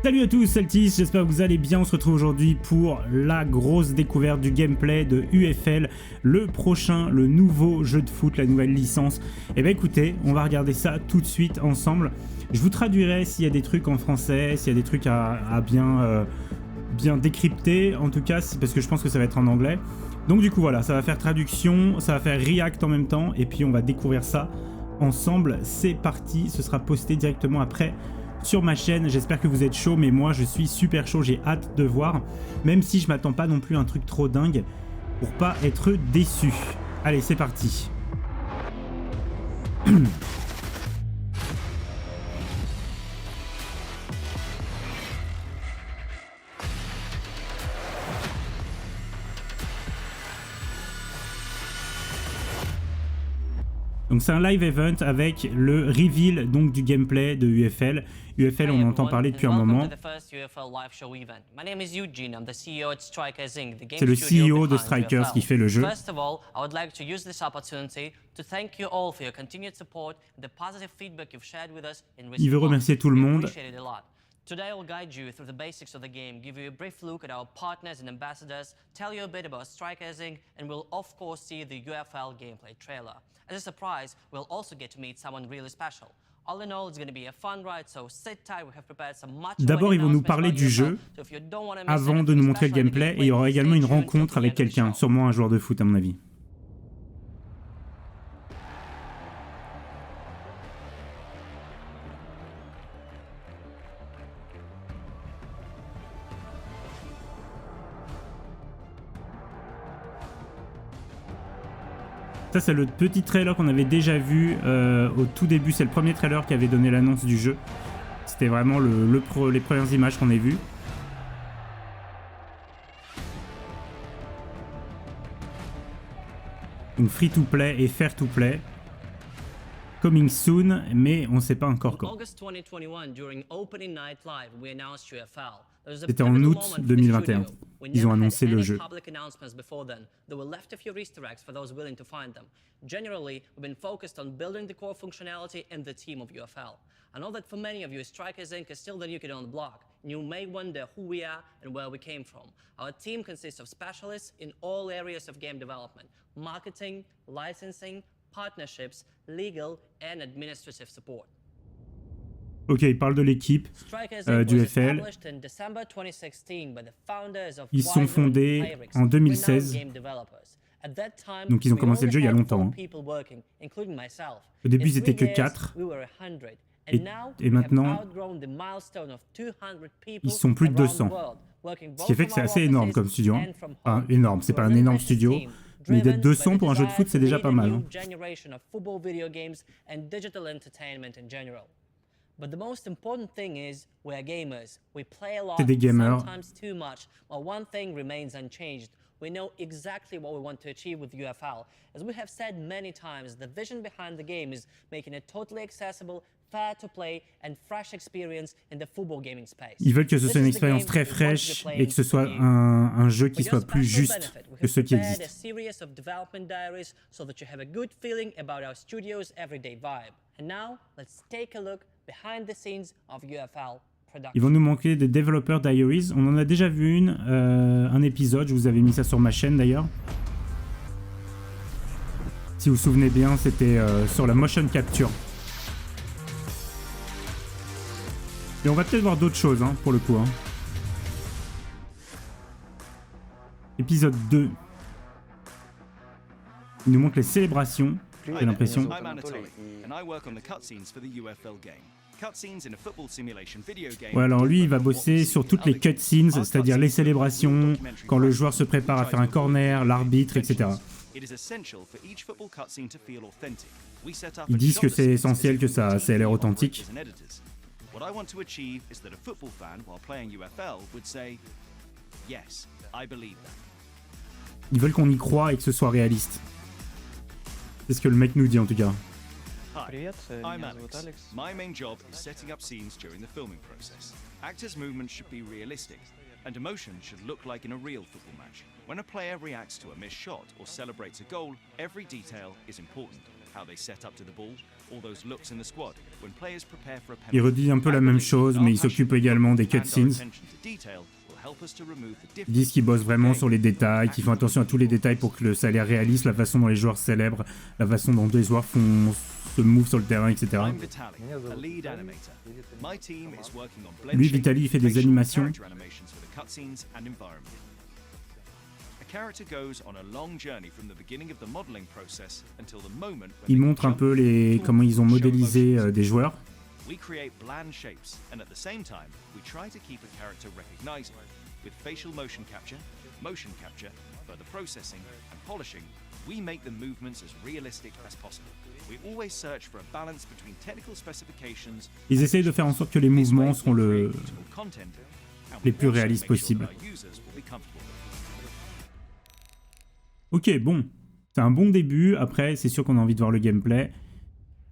Salut à tous, Altis, j'espère que vous allez bien. On se retrouve aujourd'hui pour la grosse découverte du gameplay de UFL, le prochain, le nouveau jeu de foot, la nouvelle licence. Et bah écoutez, on va regarder ça tout de suite ensemble. Je vous traduirai s'il y a des trucs en français, s'il y a des trucs à bien décrypter, en tout cas, parce que je pense que ça va être en anglais. Donc du coup voilà, ça va faire traduction, ça va faire react en même temps, et puis on va découvrir ça ensemble. C'est parti, ce sera posté directement après sur ma chaîne. J'espère que vous êtes chaud, mais moi je suis super chaud, j'ai hâte de voir, même si je m'attends pas non plus à un truc trop dingue pour pas être déçu. Allez, c'est parti. Donc c'est un live event avec le reveal donc du gameplay de UFL. UFL, on entend parler depuis un moment. C'est le CEO de Strikers qui fait le jeu. Il veut remercier tout le monde. Today I'll guide you through the basics of the game, give you a brief look at our partners and ambassadors, tell you a bit about Strikers Inc, and we'll of course see the UFL gameplay trailer. As a surprise, we'll also get to meet someone really special. All in all, it's going to be a fun ride, so sit tight. We have prepared some much. D'abord, ils vont nous parler du jeu avant de nous montrer le gameplay, et il y aura également une rencontre avec quelqu'un, sûrement un joueur de foot à mon avis. Ça, c'est le petit trailer qu'on avait déjà vu au tout début. C'est le premier trailer qui avait donné l'annonce du jeu. C'était vraiment les premières images qu'on ait vues. Donc free to play et fair to play. Coming soon, mais on ne sait pas encore quand. C'était en août 2021. Ils ont annoncé le jeu. Generally, we've been focused on building the core functionality and the team of UFL. I know that for many of you, Strikers Inc. is still the new kid on the block, and you may wonder who we are and where we came from. Our team consists of specialists in all areas of game development: marketing, licensing, partnerships, legal, and administrative support. Ok, il parle de l'équipe du FL. Ils sont fondés en 2016. Donc ils ont commencé le jeu il y a longtemps. Au début, ils n'étaient que 4. Et maintenant, ils sont plus de 200. Ce qui fait que c'est assez énorme comme studio. Enfin, énorme, c'est pas un énorme studio. Mais d'être 200 pour un jeu de foot, c'est déjà pas mal. But the most important thing is we're gamers. We play a lot, sometimes too much. But one thing remains unchanged. We know exactly what we want to achieve with UFL. As we have said many times, the vision behind the game is making it totally accessible, fair to play, and fresh experience in the football gaming space. Ils veulent que ce soit une expérience très fraîche et que ce soit un jeu qui soit plus juste que ceux qui existent. A series of development diaries so that you have a good feeling about our studio's everyday vibe. And now, let's take a look behind the scenes of UFL production. Ils vont nous manquer des Developer Diaries. On en a déjà vu un épisode. Je vous avais mis ça sur ma chaîne d'ailleurs. Si vous vous souvenez bien, c'était sur la motion capture. Et on va peut-être voir d'autres choses pour le coup. Épisode 2. Il nous montre les célébrations. J'ai l'impression. Ouais, alors lui, il va bosser sur toutes les cutscenes, c'est-à-dire les célébrations, quand le joueur se prépare à faire un corner, l'arbitre, etc. Ils disent que c'est essentiel que ça ait l'air authentique. Ils veulent qu'on y croie et que ce soit réaliste. C'est ce que le mec nous dit en tout cas. Hi, I'm Alex. My main job is setting up scenes during the filming process. Actors' movements should be realistic, and emotion should look like in a real football match. When a player reacts to a missed shot or celebrates a goal, every detail is important. how they set up to the ball, or those looks in the squad when players prepare for a penalty. Il redit un peu la même chose, mais il s'occupe également des cutscenes. Ils disent qu'ils bossent vraiment sur les détails, qu'ils font attention à tous les détails pour que ça ait l'air réaliste, la façon dont les joueurs célèbrent, la façon dont les joueurs se move sur le terrain, etc. Lui, Vitaly, il fait des animations. Il montre un peu comment ils ont modélisé des joueurs. We create bland shapes, and at the same time, we try to keep a character recognizable. With facial motion capture, further processing, and polishing, we make the movements as realistic as possible. We always search for a balance between technical specifications. Ils essayent de faire en sorte que les mouvements seront les plus réalistes possibles. Ok, bon, c'est un bon début. Après, c'est sûr qu'on a envie de voir le gameplay.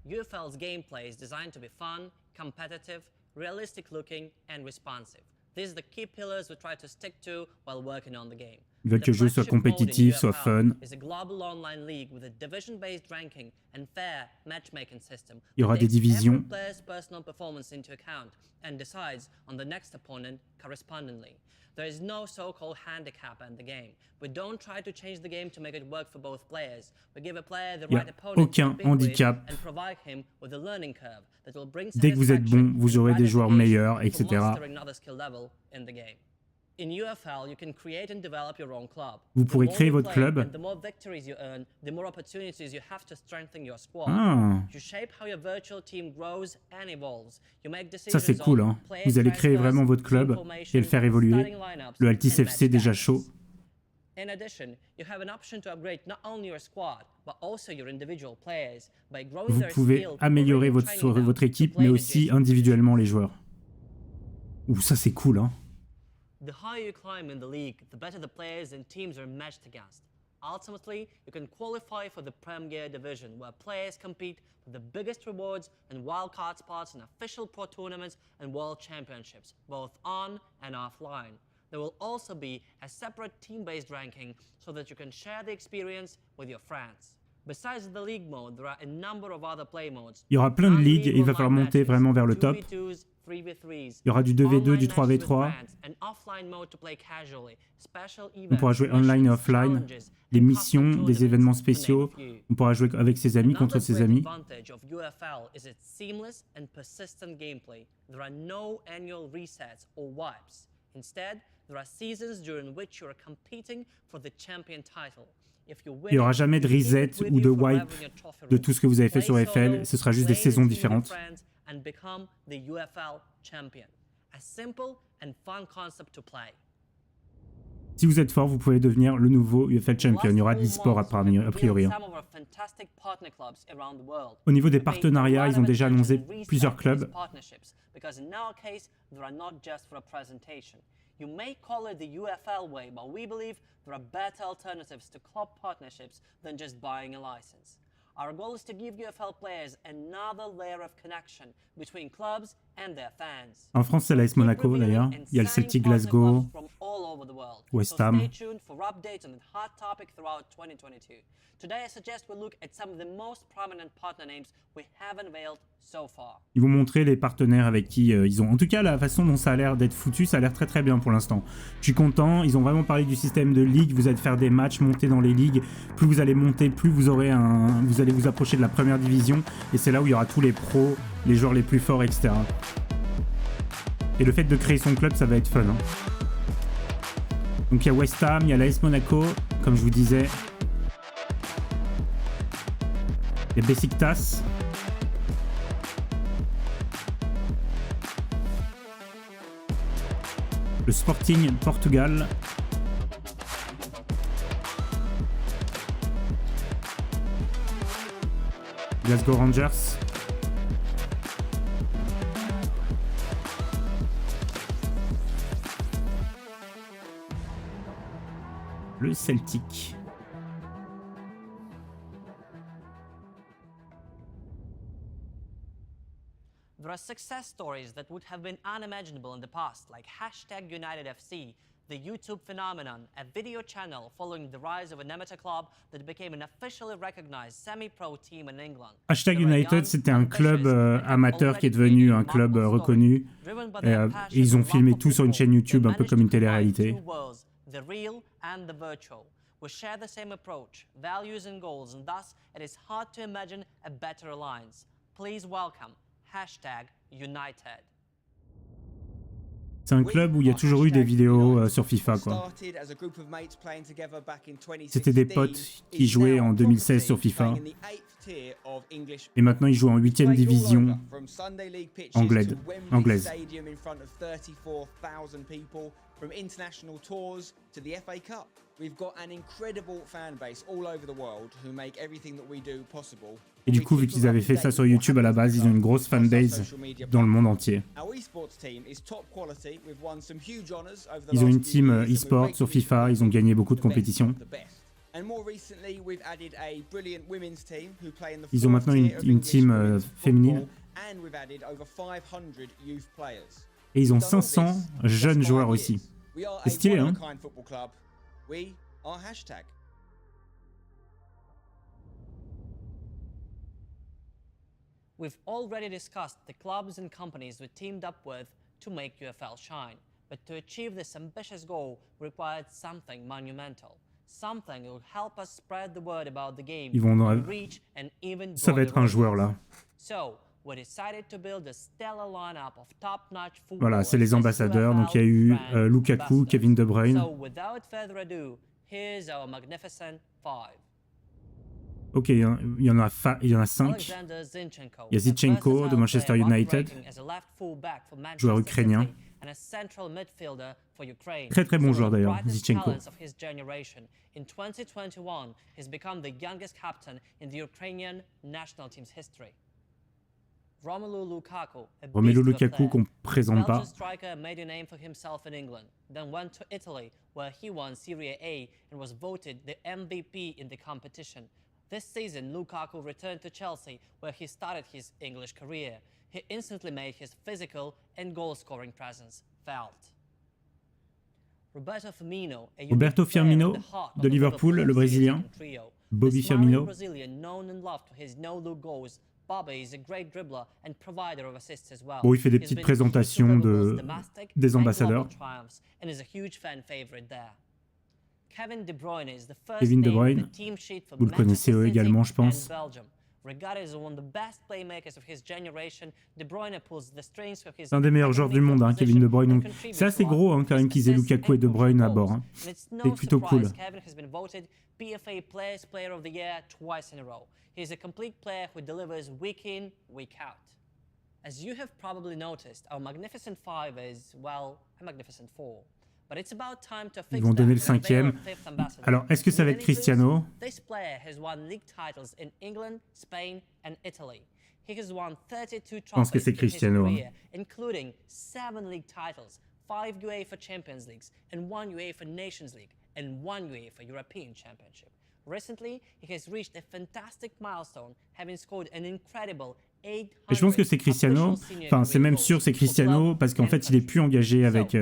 UFL's gameplay is designed to be fun, competitive, realistic looking, and responsive. These are the key pillars we try to stick to while working on the game. Ils veulent que le jeu soit compétitif, soit fun. Il y aura des divisions. There is no so-called handicap in the game. We don't try to change the game to make it work for both players. We give a player the right opponent aucun handicap. and provide him with a learning curve that will bring Dès que vous êtes bon, vous aurez des joueurs meilleurs, etc. In UFL, you can create and develop your own club. Vous pourrez créer votre club. The more victories you earn, the more opportunities you have to strengthen your squad. You shape how your virtual team grows and evolves. You make decisions. Ça c'est cool, hein. Vous allez créer vraiment votre club et le faire évoluer. Le Altis FC déjà chaud. In addition, you have an option to upgrade not only your squad, but also your individual players by growing Vous their pouvez skills, améliorer votre équipe, mais aussi individuellement les joueurs. Ouh, ça c'est cool, hein. The higher you climb in the league, the better the players and teams are matched against. Ultimately, you can qualify for the Premier Division, where players compete for the biggest rewards and wildcard spots in official pro tournaments and world championships, both on and offline. There will also be a separate team-based ranking so that you can share the experience with your friends. Besides the league mode, there are a number of other play modes. Il y aura plein de ligues et il va falloir monter vraiment vers le top. Il y aura du 2v2, du 3v3. On pourra jouer online et offline, des missions, des événements spéciaux. On pourra jouer avec ses amis contre ses amis. Il n'y aura jamais de reset ou de wipe de tout ce que vous avez fait sur FL. Ce sera juste des saisons différentes. And become the UFL champion. A simple and fun concept to play. Si vous êtes fort, vous pouvez devenir le nouveau UFL champion. Il y aura de l'e-sport a priori. Au niveau des partenariats, ils ont déjà annoncé plusieurs clubs. You may call it the UFL way, but we believe there are better alternatives to club partnerships than just buying a license. Our goal is to give UFL players another layer of connection between clubs and their fans. En France, c'est l'AS Monaco d'ailleurs. Il y a le Celtic Glasgow, West Ham. Stay tuned for updates on the hot topic throughout 2022. Today, I suggest we look at some of the most prominent partner names we have unveiled so far. Ils vont montrer les partenaires avec qui ils ont. En tout cas, la façon dont ça a l'air d'être foutu, ça a l'air très très bien pour l'instant. Je suis content. Ils ont vraiment parlé du système de ligue. Vous allez faire des matchs, monter dans les ligues. Plus vous allez monter, plus vous aurez vous allez vous approcher de la première division. Et c'est là où il y aura tous les pros, les joueurs les plus forts, etc. Et le fait de créer son club, ça va être fun. Hein. Donc il y a West Ham, il y a l'AS Monaco, comme je vous disais. Il y a Besiktas. Le Sporting Portugal. Glasgow Rangers. Le Celtic. There are success stories that would have been unimaginable in the past, like #UnitedFC, The YouTube phenomenon, a video channel following the rise of an amateur club that became an officially recognized semi-pro team in England. Hashtag United, c'était un club amateur qui est devenu un club reconnu. Et ils ont filmé tout sur une chaîne YouTube, un peu comme une télé-réalité. The real and the virtual. We share the same approach, values and goals, and thus it is hard to imagine a better alliance. Please welcome #United. C'est un club où il y a toujours eu des vidéos sur FIFA, quoi. C'était des potes qui jouaient en 2016 sur FIFA. Et maintenant, ils jouent en 8e division anglaise. From international tours to the FA Cup. We've got an incredible fan base all over the world who make everything that we do possible. Et du coup, vu qu'ils avaient fait ça sur YouTube à la base, ils ont une grosse fanbase dans le monde entier. Ils ont une team e-sport sur FIFA, ils ont gagné beaucoup de compétitions. Ils ont maintenant une team féminine. Et ils ont 500 jeunes joueurs aussi. C'est stylé, hein? We've already discussed the clubs and companies we teamed up with to make UFL shine. But to achieve this ambitious goal required something monumental. Something that would help us spread the word about the game and reach an even Ça va être un joueur là. So, we decided to build a stellar lineup of top-notch footballers. Voilà, c'est les ambassadeurs. Donc il y a eu Lukaku, Kevin De Bruyne. So, without further ado, here's our magnificent five. Ok, il y en a 5. Il y a Zinchenko de Manchester United, joueur ukrainien. Très très bon joueur d'ailleurs, Zinchenko. In 2021, he's become the youngest captain in the Ukrainian national team's history. Romelu Lukaku qu'on présente pas. Striker made a name for himself in England, then went to Italy where he won Serie A and was voted the MVP in the competition. This season, Lukaku returned to Chelsea, where he started his English career. He instantly made his physical and goal-scoring presence felt. Roberto Firmino de Liverpool, le Brésilien. Bobby Firmino. Bon, il fait des petites présentations des ambassadeurs. Kevin De Bruyne, vous le connaissez également, je pense. C'est un des meilleurs joueurs du monde, hein, Kevin De Bruyne. C'est assez gros hein, quand même qu'ils aient Lukaku et De Bruyne à bord. Hein. C'est plutôt cool. PFA Players Player of the Year twice in a row. He's a complete player who delivers week in, week out. As you have probably noticed, our Magnificent Five is, well, a Magnificent Four. But it's about time to fix. Ils vont donner le 5e. Alors, est-ce que ça va être Cristiano? This player has won league titles in England, Spain, and Italy. He has won 32 trophies in his career, including 7 league titles, 5 UEFA Champions Leagues, and 1 UEFA Nations League, and 1 UEFA European Championship. Recently, he has reached a fantastic milestone, having scored an incredible 800. Et je pense que c'est Cristiano, enfin c'est même sûr c'est Cristiano parce qu'en fait il est plus engagé avec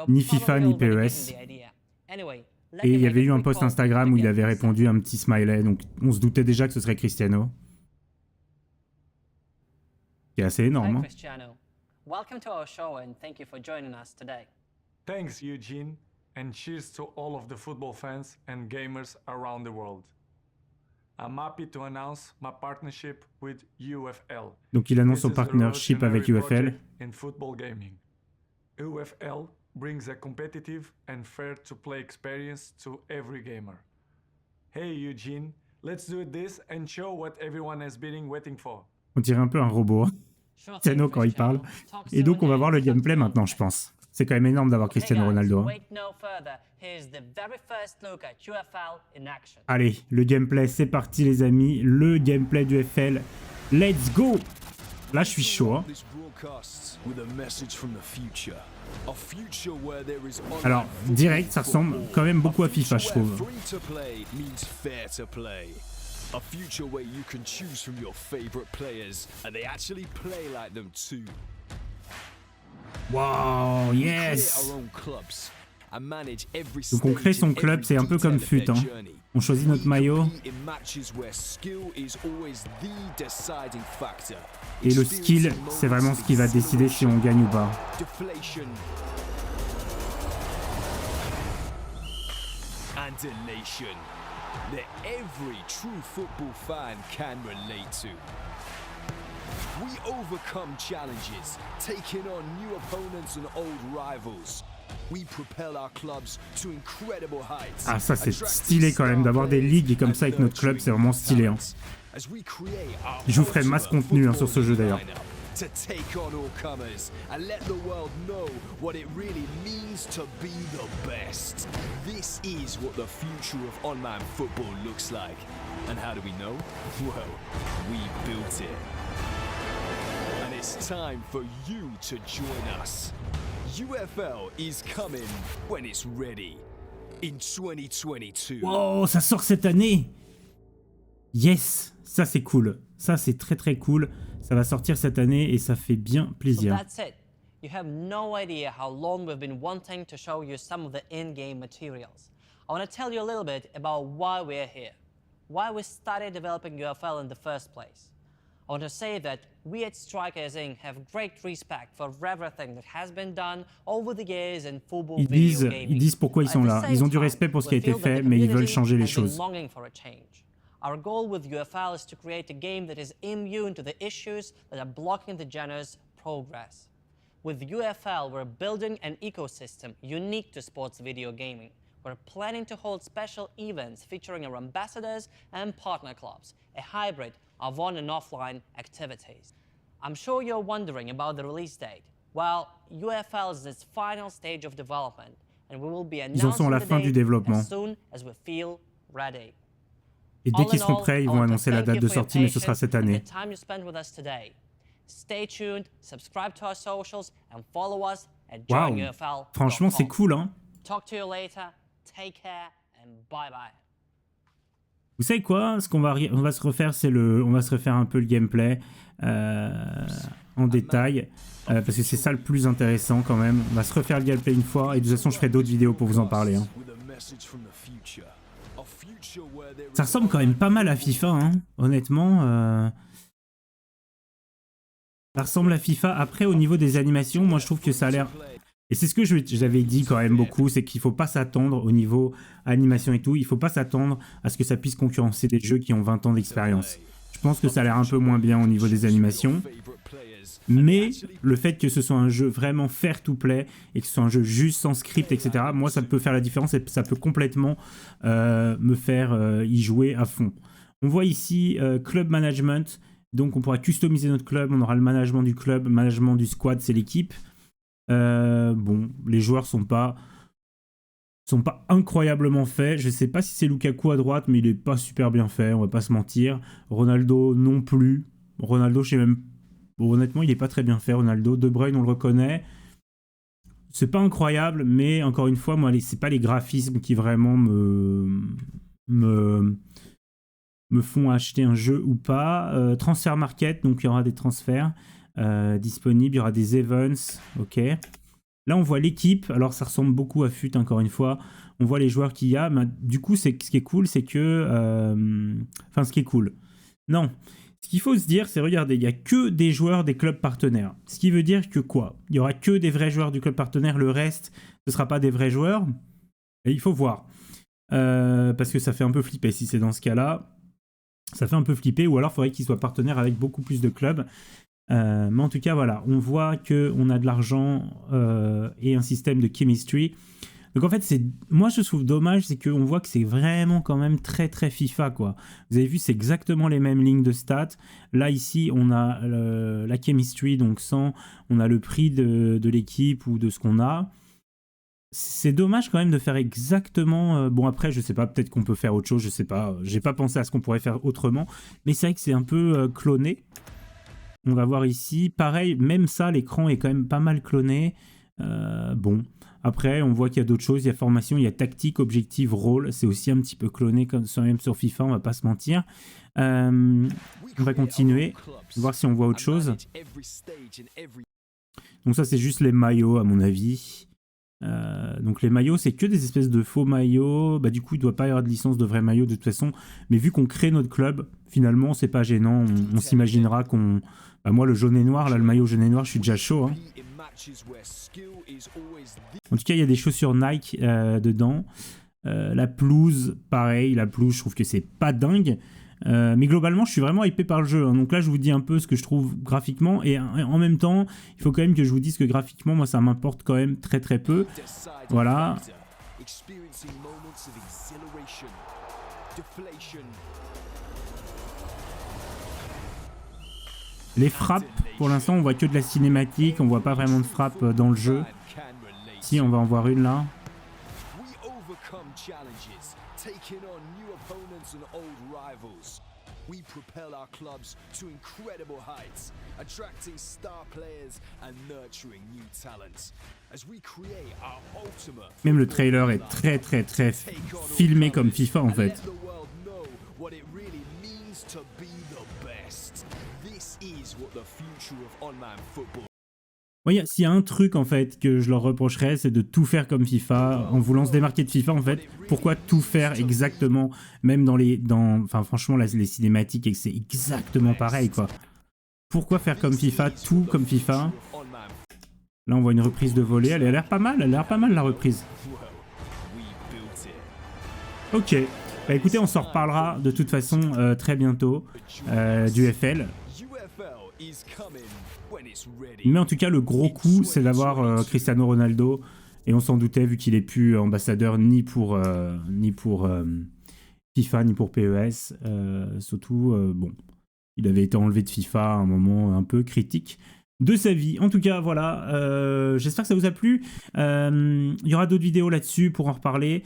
ni FIFA ni PES. Et il y avait eu un post Instagram où il avait répondu un petit smiley, donc on se doutait déjà que ce serait Cristiano. C'est assez énorme. Cristiano. Welcome to our show and thank you for joining us today. Thanks Eugene. And cheers to all of the football fans and gamers around the world. I'm happy to announce my partnership with UFL. Donc il annonce son partnership avec UFL. In football gaming. UFL brings a competitive and fair to play experience to every gamer. Hey Eugene, let's do this and show what everyone has been waiting for. On dirait un peu un robot. Cristiano quand il parle. Et donc on va voir le gameplay maintenant, je pense. C'est quand même énorme d'avoir Cristiano Ronaldo. Allez, le gameplay, c'est parti les amis. Le gameplay du FL. Let's go! Là, je suis chaud. Hein. Alors, direct, ça ressemble quand même beaucoup à FIFA, je trouve. A future where you can choose from your favorite players and they actually play like them too. Wow, yes! Donc on crée son club, c'est un peu comme FUT. Hein. On choisit notre maillot. Et le skill, c'est vraiment ce qui va décider si on gagne ou pas. That every true football fan can relate to. We overcome challenges, taking on new opponents and old rivals. We propel our clubs to incredible heights. Ah, ça c'est stylé quand même d'avoir des ligues comme ça avec notre club, c'est vraiment stylé. Hein. Je vous ferai masse contenu hein, sur ce jeu d'ailleurs. To take on all comers and let the world know what it really means to be the best. This is what the future of online football looks like. And how do we know? Well, we built it. And it's time for you to join us. UFL is coming when it's ready. In 2022. Wow, ça sort cette année. Yes, ça c'est cool. Ça c'est très très cool. Ça va sortir cette année et ça fait bien plaisir. So that's it. You have no idea how long we've been wanting to show you some of the in-game materials. I want to tell you a little bit about why we're here, why we started developing UFL in the first place. I want to say that we at Strikers Inc. have great respect for everything that has been done over the years in football video gaming. Ils disent pourquoi ils sont là. Ils ont du respect pour ce qui a été fait, mais ils veulent changer les choses. Our goal with UFL is to create a game that is immune to the issues that are blocking the genre's progress. With UFL, we're building an ecosystem unique to sports video gaming. We're planning to hold special events featuring our ambassadors and partner clubs, a hybrid of on and offline activities. I'm sure you're wondering about the release date. Well, UFL is in its final stage of development, and we will be announcing the date as soon as we feel ready. Et dès qu'ils seront prêts, ils vont annoncer la date de sortie, mais ce sera cette année. Waouh, franchement c'est cool hein. Vous savez quoi? Ce qu'on va, on va se refaire, c'est on va se refaire un peu le gameplay en détail, parce que c'est ça le plus intéressant quand même. On va se refaire le gameplay une fois, et de toute façon je ferai d'autres vidéos pour vous en parler. Hein. Ça ressemble quand même pas mal à FIFA, hein. Honnêtement. Ça ressemble à FIFA. Après, au niveau des animations, moi je trouve que ça a l'air... Et c'est ce que j'avais dit quand même beaucoup, c'est qu'il faut pas s'attendre au niveau animation et tout, il faut pas s'attendre à ce que ça puisse concurrencer des jeux qui ont 20 ans d'expérience. Je pense que ça a l'air un peu moins bien au niveau des animations. Mais le fait que ce soit un jeu vraiment fair to play et que ce soit un jeu juste sans script, etc., moi ça peut faire la différence et ça peut complètement me faire y jouer à fond. On voit ici club management, donc on pourra customiser notre club, on aura le management du club, le management du squad, c'est l'équipe. Bon, les joueurs sont pas incroyablement faits. Je sais pas si c'est Lukaku à droite, mais il est pas super bien fait, on va pas se mentir. Ronaldo non plus. Ronaldo, je sais même... Bon, honnêtement, il est pas très bien fait, Ronaldo. De Bruyne, on le reconnaît. C'est pas incroyable, mais encore une fois, moi, c'est pas les graphismes qui vraiment me font acheter un jeu ou pas. Transfer market, donc il y aura des transferts disponibles, il y aura des events, ok. Là, on voit l'équipe. Alors, ça ressemble beaucoup à FUT, encore une fois. On voit les joueurs qu'il y a. Mais, du coup, ce qui est cool, c'est que... Enfin, ce qui est cool. Non. Ce qu'il faut se dire, c'est, regardez, il n'y a que des joueurs des clubs partenaires. Ce qui veut dire que quoi? Il n'y aura que des vrais joueurs du club partenaire. Le reste, ce ne sera pas des vrais joueurs. Et il faut voir. Parce que ça fait un peu flipper si c'est dans ce cas-là. Ça fait un peu flipper. Ou alors, il faudrait qu'ils soient partenaires avec beaucoup plus de clubs. Mais en tout cas, voilà, on voit qu'on a de l'argent et un système de chemistry. Donc en fait, moi je trouve dommage, c'est qu'on voit que c'est vraiment quand même très très FIFA, quoi. Vous avez vu, c'est exactement les mêmes lignes de stats. Là, ici, on a la chemistry, donc 100, on a le prix de l'équipe ou de ce qu'on a. C'est dommage quand même de faire exactement... bon, après, je sais pas, peut-être qu'on peut faire autre chose, je sais pas. J'ai pas pensé à ce qu'on pourrait faire autrement. Mais c'est vrai que c'est un peu cloné. On va voir ici, pareil, même ça, l'écran est quand même pas mal cloné. Bon, après, on voit qu'il y a d'autres choses. Il y a formation, il y a tactique, objectif, rôle. C'est aussi un petit peu cloné, comme même sur FIFA, on va pas se mentir. On va continuer, voir si on voit autre chose. Donc ça, c'est juste les maillots, à mon avis. Donc les maillots, c'est que des espèces de faux maillots. Bah, du coup, il ne doit pas y avoir de licence de vrais maillots de toute façon. Mais vu qu'on crée notre club, finalement, c'est pas gênant. On s'imaginera qu'on... Bah, moi, le jaune et noir, là, le maillot jaune et noir, je suis déjà chaud. Hein. En tout cas, il y a des chaussures Nike dedans. La pelouse, pareil. La pelouse, je trouve que c'est pas dingue. Mais globalement, je suis vraiment hypé par le jeu. Hein. Donc là, je vous dis un peu ce que je trouve graphiquement. Et en même temps, il faut quand même que je vous dise que graphiquement, moi, ça m'importe quand même très très peu. Voilà. Les frappes, pour l'instant, on voit que de la cinématique. On voit pas vraiment de frappe dans le jeu. Si, on va en voir une là. Taking on new opponents and old rivals. We propel our clubs to incredible heights, attracting star players and nurturing new talents. As we create our ultimate. Même le trailer est très très très filmé comme FIFA en fait. Oui, s'il y a un truc en fait que je leur reprocherais, c'est de tout faire comme FIFA, en voulant se démarquer de FIFA en fait. Pourquoi tout faire exactement, même enfin franchement les cinématiques, c'est exactement pareil quoi. Pourquoi faire comme FIFA, tout comme FIFA? Là on voit une reprise de volée, elle a l'air pas mal, la reprise. Ok, bah écoutez, on s'en reparlera de toute façon très bientôt du FL. Mais en tout cas, le gros coup, c'est d'avoir Cristiano Ronaldo. Et on s'en doutait, vu qu'il n'est plus ambassadeur ni pour FIFA, ni pour PES. Surtout, bon, il avait été enlevé de FIFA à un moment un peu critique de sa vie. En tout cas, voilà. J'espère que ça vous a plu. Il y aura d'autres vidéos là-dessus pour en reparler.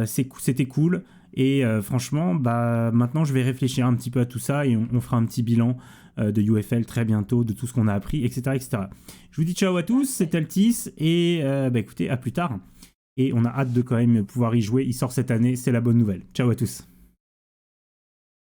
C'était cool. Et franchement, bah, maintenant, je vais réfléchir un petit peu à tout ça et on fera un petit bilan de UFL très bientôt, de tout ce qu'on a appris, etc., etc. Je vous dis ciao à tous, c'est Altis, et bah écoutez, à plus tard. Et on a hâte de quand même pouvoir y jouer, il sort cette année, c'est la bonne nouvelle. Ciao à tous.